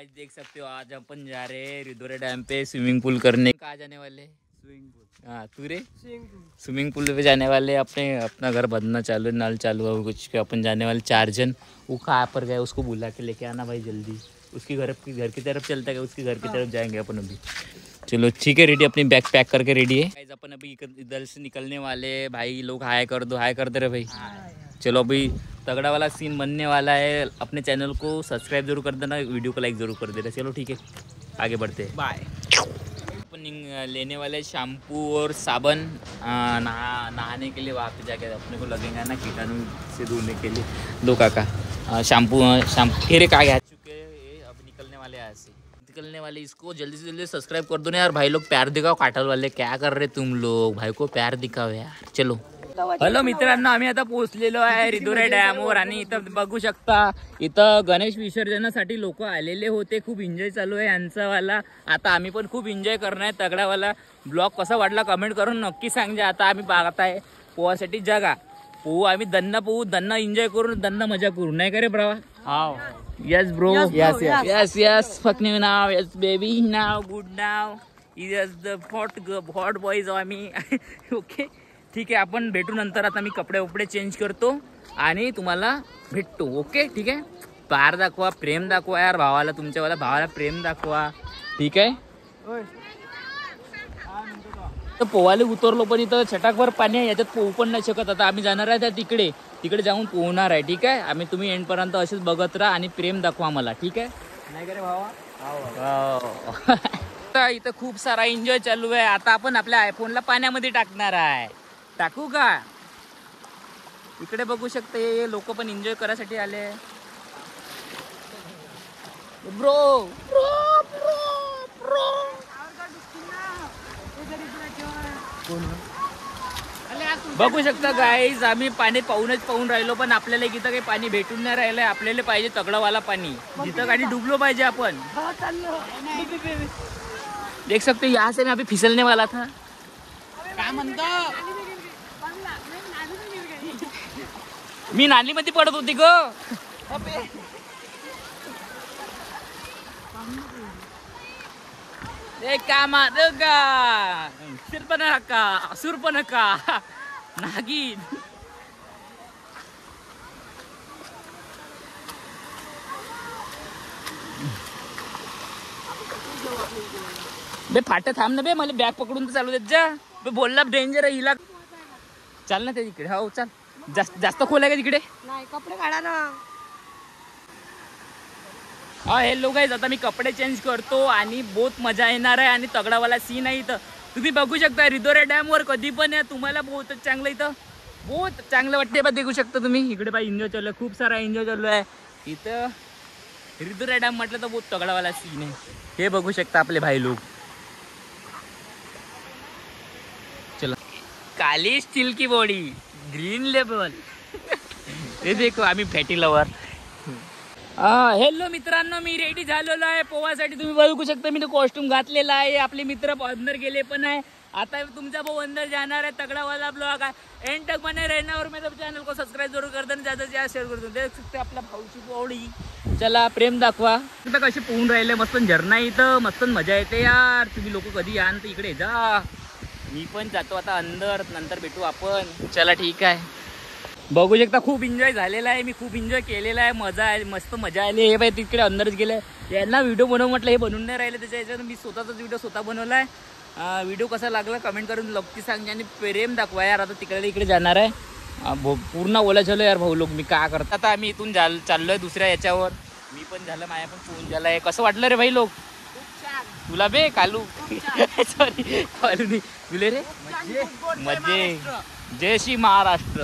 Guys देख सकते हो आज अपन जा रहे हैं रिदोरा डैम पे स्विमिंग पूल करने। कहाँ जाने वाले? स्विमिंग पूल। हाँ तू रे? स्विमिंग पूल पे जाने वाले। अपना घर बदलना चालू है, नल चालू है कुछ के। अपन जाने वाले 4 जन। वो कहाँ पर गए उसको बुला के लेके आना भाई जल्दी। उसकी घर की तरफ चलता है, उसकी घर की तरफ जाएंगे अपन अभी। चलो ठीक है, रेडी। अपनी बैग पैक करके रेडी है गाइस। अपन अभी इधर से निकलने वाले भाई। लोग हाय कर दो, हाय कर दे रहे भाई। चलो अभी तगड़ा वाला सीन बनने वाला है। अपने चैनल को सब्सक्राइब जरूर कर देना, वीडियो को लाइक जरूर कर देना। चलो ठीक है, आगे बढ़ते हैं। बाय। अपन लेने वाले शैम्पू और साबन नहाने के लिए। वहाँ पे जाके अपने को लगेगा ना कीटाणु से धोने के लिए। दो काका शैम्पू फिर कहा गया चुके हैं। अब निकलने वाले यहाँ से निकलने वाले। इसको जल्दी से जल्दी सब्सक्राइब कर दो ना यार भाई लोग। प्यार दिखाओ काटल वाले, क्या कर रहे तुम लोग? भाई को प्यार दिखाओ यार। चलो हॅलो मित्रांनो, आम्ही आता पोहोचलेलो आहे रिदोरा डॅमवर आणि इथं बघू शकता इथं गणेश विसर्जनासाठी लोक आलेले होते। खूप एन्जॉय चालू आहे यांचा वाला। आता आम्ही पण खूप एन्जॉय करणार आहे तगडावाला। ब्लॉग कसा वाटला कमेंट करून नक्की सांगा। आता आम्ही पाहत आहे पोहासाठी जागा पोहू आम्ही। दन्ना एन्जॉय करून दन्ना मजा करू, नाही का रे bro? How yes bro, yes yes yes yes fuck new now, yes baby now, good now, yes the hot boys आम्ही। ओके ठीक आहे, आपण भेटू नंतर। आता मी कपडे चेंज करतो आणि तुम्हाला भेटतो। ओके ठीक आहे। प्यार दाखवा, प्रेम दाखवा यार भावाला, तुमच्या भावाला प्रेम दाखवा। ठीक आहे। तर पोहायला उतरलो पण इथं छटाकभर पाणी आहे, याच्यात पोहू पण नाही शकत। आता आम्ही जाणार आहे त्या तिकडे जाऊन पोहणार आहे। ठीक आहे, आम्ही तुम्ही एंडपर्यंत असेच बघत राहा आणि प्रेम दाखवा मला। ठीक आहे, नाही का रे भावा? इथं खूप सारा एन्जॉय चालू आहे। आता आपण आपल्या आयफोनला पाण्यामध्ये टाकणार आहे। टाकू का? इकडे बघू शकते लोक पण एन्जॉय करायसाठी आले। ब्रो ब्रो ब्रो ब्रो बघू शकता गाईज, आम्ही पाणी पाहून राहिलो पण आपल्याला इथं काही पाणी भेटून नाही राहिलंय। आपल्याला पाहिजे तगडावाला पाणी, जिथं गाडी डुबलो पाहिजे आपण। देख सकते यहाँ से मैं अभी फिसलने वाला था। क्या म्हणतो? मी नालीमध्ये पडत होती ग। सुरपनका नागिन बे फाटे थांब ना बे, मला बॅग पकडून तर चालू देत जा बे। बोलला डेंजर आहे हिला। चाल ना त्या तिकडे। हो चाल, जास्त खोल आहे का तिकडे? नाही, कपडे काढा ना। हा हेलो गाईज, आता मी कपडे चेंज करतो आणि बहुत मजा येणार आहे आणि तगडावाला सीन आहे इथं। तुम्ही बघू शकता रिदोरा डॅम वर कधी पण या, तुम्हाला बहुत चांगलं इथं बहुत चांगलं वाटते बा। देखू शकता तुम्ही इकडे बाई एन्जॉय चालू आहे, खूप सारा एन्जॉय चालू आहे इथं। रिदोरा डॅम म्हटलं तर बहुत तगडावाला सीन आहे। हे बघू शकता आपले भाई लोग। चला, काली स्टील की बॉडी, ग्रीन लेबल। हे देखो आम्ही फॅटी लवर। हेलो मित्रांनो, मी रेडी झालेलो आहे पोहासाठी। तुम्ही बघू शकता मी तो कॉस्ट्युम घातलेला आहे। आपले मित्र अंदर गेले पण आहे। आता तुमचा भाऊ अंदर जाणार आहे। तगडावाला ब्लॉग आहे, एंड तक बने रहना और मेरे चैनल को सब्सक्राइब जरूर कर देना, ज्यादा से ज्यादा शेअर कर दो। देख सकते आपला भाऊची पोवडी। चला प्रेम दाखवा। इथं कशी पोहून राहिले, मस्त झरणा इथं, मस्त मजा येते यार। तुम्ही लोक कधी या तर इकडे जा। मी पण जातो आता अंदर, नंतर भेटू आपण। चला ठीक आहे। बघू शकता खूप एन्जॉय झालेला आहे, मी खूप एन्जॉय केलेला आहे। मजा आहे, मस्त मजा आली। हे बाई तिकडे अंदरच गेले, यांना व्हिडिओ बनव म्हटलं, हे बनवून नाही राहिले। त्याच्या मी स्वतःचाच व्हिडिओ स्वतः बनवलाय। व्हिडिओ कसा लागला कमेंट करून नक्की सांगा आणि प्रेम दाखवा यार। आता इकडे जाणार आहे, पूर्ण ओला झालो यार भाऊ लोक। मी काय करता आता आम्ही इथून चाललोय दुसऱ्या याच्यावर। मी पण झालं, माया पण फोन झालाय। कसं वाटलं रे भाई लोक तुला बे? कालू सॉरी कालू नाही तुले रे? मजे जय श्री महाराष्ट्र।